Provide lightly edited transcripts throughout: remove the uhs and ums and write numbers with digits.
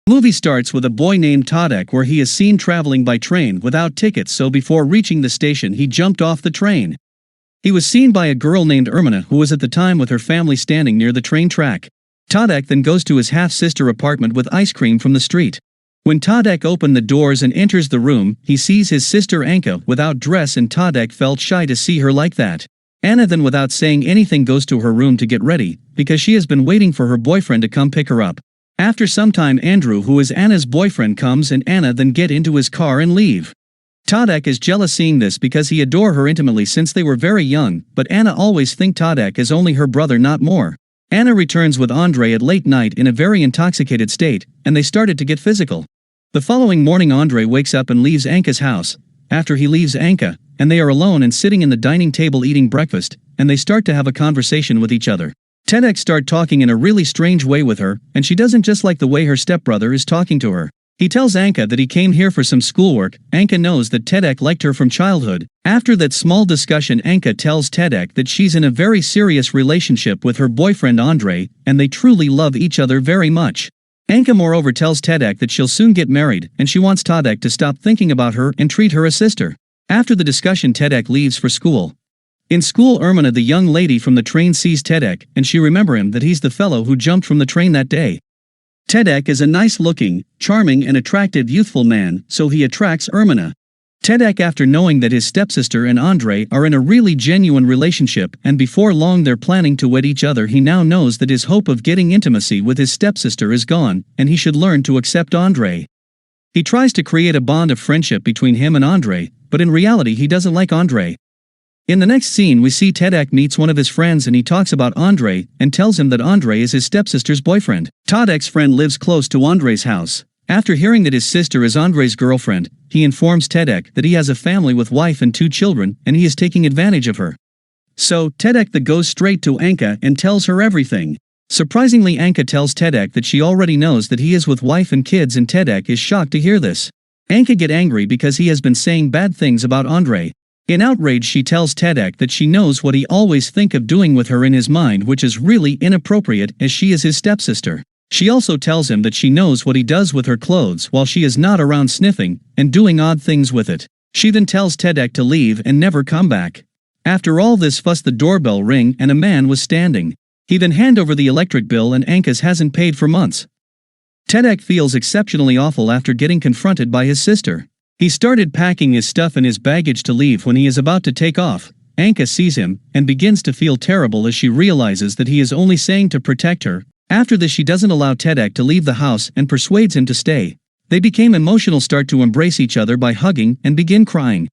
Movie starts with a boy named Tadek where he is seen traveling by train without tickets, so before reaching the station he jumped off the train. He was seen by a girl named Ermina who was at the time with her family standing near the train track. Tadek then goes to his half-sister apartment with ice cream from the street. When Tadek opened the doors and enters the room, he sees his sister Anka without dress, and Tadek felt shy to see her like that. Anna then, without saying anything, goes to her room to get ready, because she has been waiting for her boyfriend to come pick her up. After some time, Andrew, who is Anna's boyfriend, comes and Anna then get into his car and leave. Tadek is jealous seeing this because he adore her intimately since they were very young, but Anna always think Tadek is only her brother, not more. Anna returns with Andre at late night in a very intoxicated state, and they started to get physical. The following morning Andre wakes up and leaves Anka's house. After he leaves Anka, and they are alone and sitting in the dining table eating breakfast, and they start to have a conversation with each other. Tadek start talking in a really strange way with her, and she doesn't just like the way her stepbrother is talking to her. He tells Anka that he came here for some schoolwork. Anka knows that Tadek liked her from childhood. After that small discussion, Anka tells Tadek that she's in a very serious relationship with her boyfriend Andre, and they truly love each other very much. Anka moreover tells Tadek that she'll soon get married, and she wants Tadek to stop thinking about her and treat her as sister. After the discussion, Tadek leaves for school. In school, Ermina, the young lady from the train, sees Tadek, and she remembers him that he's the fellow who jumped from the train that day. Tadek is a nice-looking, charming and attractive youthful man, so he attracts Ermina. Tadek, after knowing that his stepsister and Andre are in a really genuine relationship and before long they're planning to wed each other, he now knows that his hope of getting intimacy with his stepsister is gone, and he should learn to accept Andre. He tries to create a bond of friendship between him and Andre, but in reality he doesn't like Andre. In the next scene we see Tadek meets one of his friends and he talks about Andre and tells him that Andre is his stepsister's boyfriend. Tadek's friend lives close to Andre's house. After hearing that his sister is Andre's girlfriend, he informs Tadek that he has a family with wife and 2 children and he is taking advantage of her. So, Tadek goes straight to Anka and tells her everything. Surprisingly, Anka tells Tadek that she already knows that he is with wife and kids, and Tadek is shocked to hear this. Anka gets angry because he has been saying bad things about Andre. In outrage, she tells Tadek that she knows what he always think of doing with her in his mind, which is really inappropriate as she is his stepsister. She also tells him that she knows what he does with her clothes while she is not around, sniffing and doing odd things with it. She then tells Tadek to leave and never come back. After all this fuss, the doorbell ring and a man was standing. He then hand over the electric bill and Anka's hasn't paid for months. Tadek feels exceptionally awful after getting confronted by his sister. He started packing his stuff and his baggage to leave. When he is about to take off, Anka sees him and begins to feel terrible as she realizes that he is only saying to protect her. After this, she doesn't allow Tadek to leave the house and persuades him to stay. They became emotional, start to embrace each other by hugging and begin crying.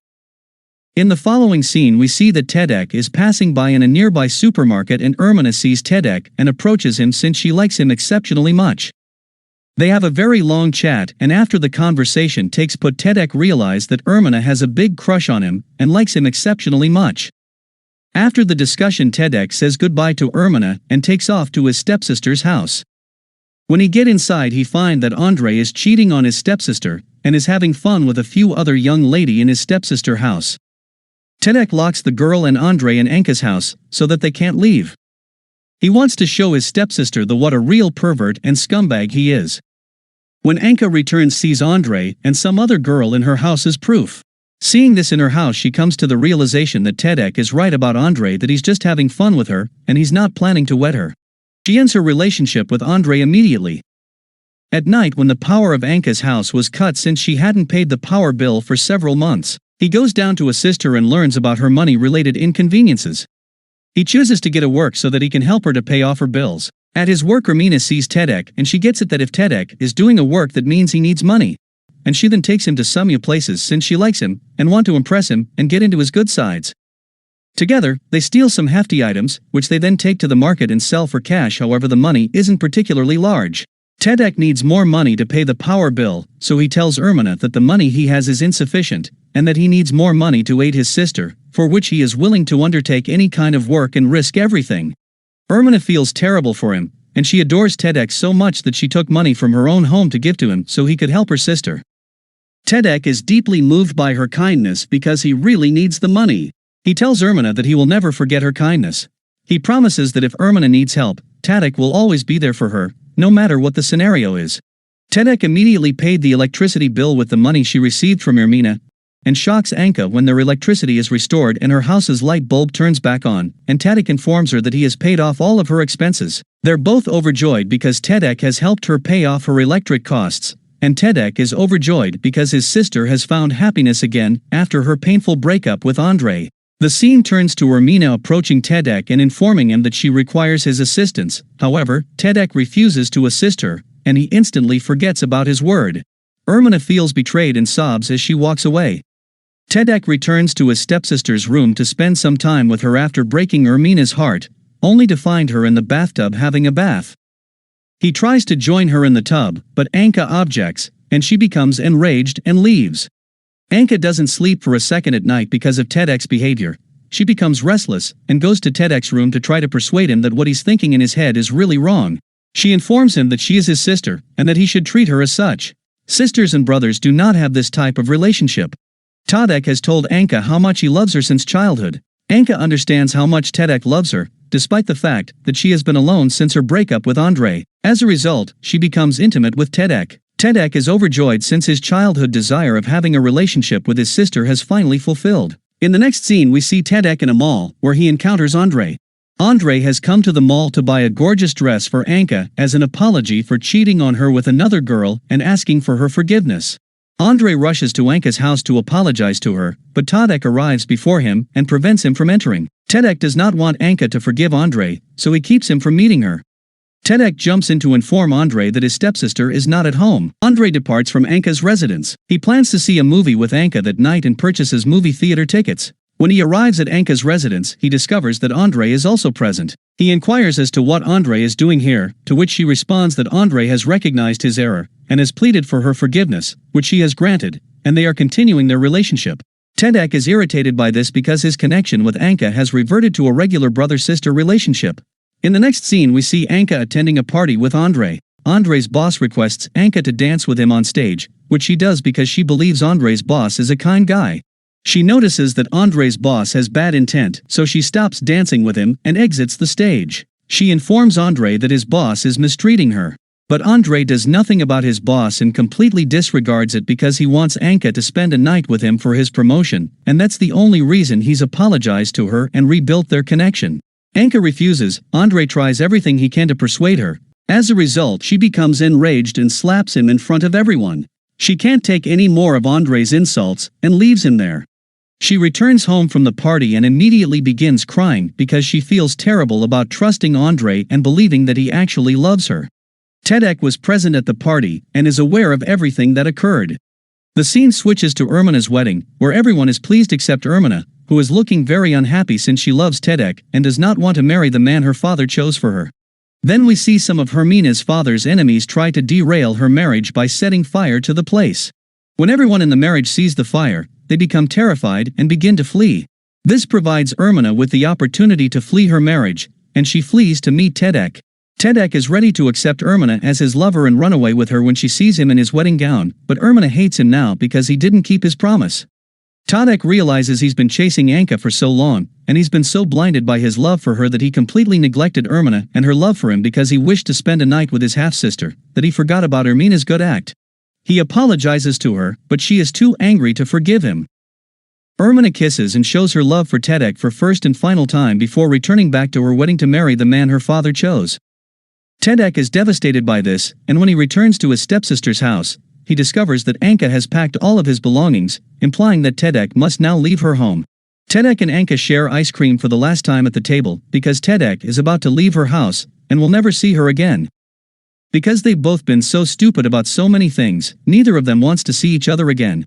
In the following scene we see that Tadek is passing by in a nearby supermarket and Ermina sees Tadek and approaches him since she likes him exceptionally much. They have a very long chat, and after the conversation takes place, Tadek realizes that Ermina has a big crush on him and likes him exceptionally much. After the discussion, Tadek says goodbye to Ermina and takes off to his stepsister's house. When he gets inside, he finds that Andre is cheating on his stepsister and is having fun with a few other young lady in his stepsister's house. Tadek locks the girl and Andre in Anka's house so that they can't leave. He wants to show his stepsister what a real pervert and scumbag he is. When Anka returns, sees Andre and some other girl in her house as proof. Seeing this in her house, she comes to the realization that Tadek is right about Andre, that he's just having fun with her and he's not planning to wed her. She ends her relationship with Andre immediately. At night, when the power of Anka's house was cut since she hadn't paid the power bill for several months, he goes down to assist her and learns about her money-related inconveniences. He chooses to get a work so that he can help her to pay off her bills. At his work, Ermina sees Tadek and she gets it that if Tadek is doing a work, that means he needs money. And she then takes him to some new places since she likes him and want to impress him and get into his good sides. Together, they steal some hefty items, which they then take to the market and sell for cash. However, the money isn't particularly large. Tadek needs more money to pay the power bill, so he tells Ermina that the money he has is insufficient and that he needs more money to aid his sister, for which he is willing to undertake any kind of work and risk everything. Ermina feels terrible for him, and she adores Tadek so much that she took money from her own home to give to him so he could help her sister. Tadek is deeply moved by her kindness because he really needs the money. He tells Ermina that he will never forget her kindness. He promises that if Ermina needs help, Tadek will always be there for her, no matter what the scenario is. Tedek immediately paid the electricity bill with the money she received from Ermina, and shocks Anka when their electricity is restored and her house's light bulb turns back on, and Tadek informs her that he has paid off all of her expenses. They're both overjoyed because Tedek has helped her pay off her electric costs, and Tedek is overjoyed because his sister has found happiness again after her painful breakup with Andre. The scene turns to Ermina approaching Tedek and informing him that she requires his assistance. However, Tedek refuses to assist her, and he instantly forgets about his word. Ermina feels betrayed and sobs as she walks away. Tedek returns to his stepsister's room to spend some time with her after breaking Ermina's heart, only to find her in the bathtub having a bath. He tries to join her in the tub, but Anka objects, and she becomes enraged and leaves. Anka doesn't sleep for a second at night because of Tedek's behavior. She becomes restless and goes to Tedek's room to try to persuade him that what he's thinking in his head is really wrong. She informs him that she is his sister and that he should treat her as such. Sisters and brothers do not have this type of relationship. Tadek has told Anka how much he loves her since childhood. Anka understands how much Tedek loves her, despite the fact that she has been alone since her breakup with Andre. As a result, she becomes intimate with Tedek. Tedek is overjoyed since his childhood desire of having a relationship with his sister has finally fulfilled. In the next scene we see Tedek in a mall, where he encounters Andre. Andre has come to the mall to buy a gorgeous dress for Anka as an apology for cheating on her with another girl and asking for her forgiveness. Andre rushes to Anka's house to apologize to her, but Tadek arrives before him and prevents him from entering. Tedek does not want Anka to forgive Andre, so he keeps him from meeting her. Tedek jumps in to inform Andre that his stepsister is not at home. Andre departs from Anka's residence. He plans to see a movie with Anka that night and purchases movie theater tickets. When he arrives at Anka's residence, he discovers that Andre is also present. He inquires as to what Andre is doing here, to which she responds that Andre has recognized his error and has pleaded for her forgiveness, which she has granted, and they are continuing their relationship. Tedek is irritated by this because his connection with Anka has reverted to a regular brother-sister relationship. In the next scene we see Anka attending a party with Andre. Andre's boss requests Anka to dance with him on stage, which she does because she believes Andre's boss is a kind guy. She notices that Andre's boss has bad intent, so she stops dancing with him and exits the stage. She informs Andre that his boss is mistreating her. But Andre does nothing about his boss and completely disregards it because he wants Anka to spend a night with him for his promotion, and that's the only reason he's apologized to her and rebuilt their connection. Anka refuses. Andre tries everything he can to persuade her. As a result, she becomes enraged and slaps him in front of everyone. She can't take any more of Andre's insults and leaves him there. She returns home from the party and immediately begins crying because she feels terrible about trusting Andre and believing that he actually loves her. Tedek was present at the party and is aware of everything that occurred. The scene switches to Ermina's wedding, where everyone is pleased except Ermina, who is looking very unhappy since she loves Tedek and does not want to marry the man her father chose for her. Then we see some of Hermina's father's enemies try to derail her marriage by setting fire to the place. When everyone in the marriage sees the fire, they become terrified and begin to flee. This provides Ermina with the opportunity to flee her marriage, and she flees to meet Tedek. Tedek is ready to accept Ermina as his lover and run away with her when she sees him in his wedding gown, but Ermina hates him now because he didn't keep his promise. Tadek realizes he's been chasing Anka for so long, and he's been so blinded by his love for her that he completely neglected Ermina and her love for him because he wished to spend a night with his half-sister, that he forgot about Ermina's good act. He apologizes to her, but she is too angry to forgive him. Ermina kisses and shows her love for Tedek for first and final time before returning back to her wedding to marry the man her father chose. Tedek is devastated by this, and when he returns to his stepsister's house, he discovers that Anka has packed all of his belongings, implying that Tedek must now leave her home. Tedek and Anka share ice cream for the last time at the table because Tedek is about to leave her house and will never see her again. Because they've both been so stupid about so many things, neither of them wants to see each other again.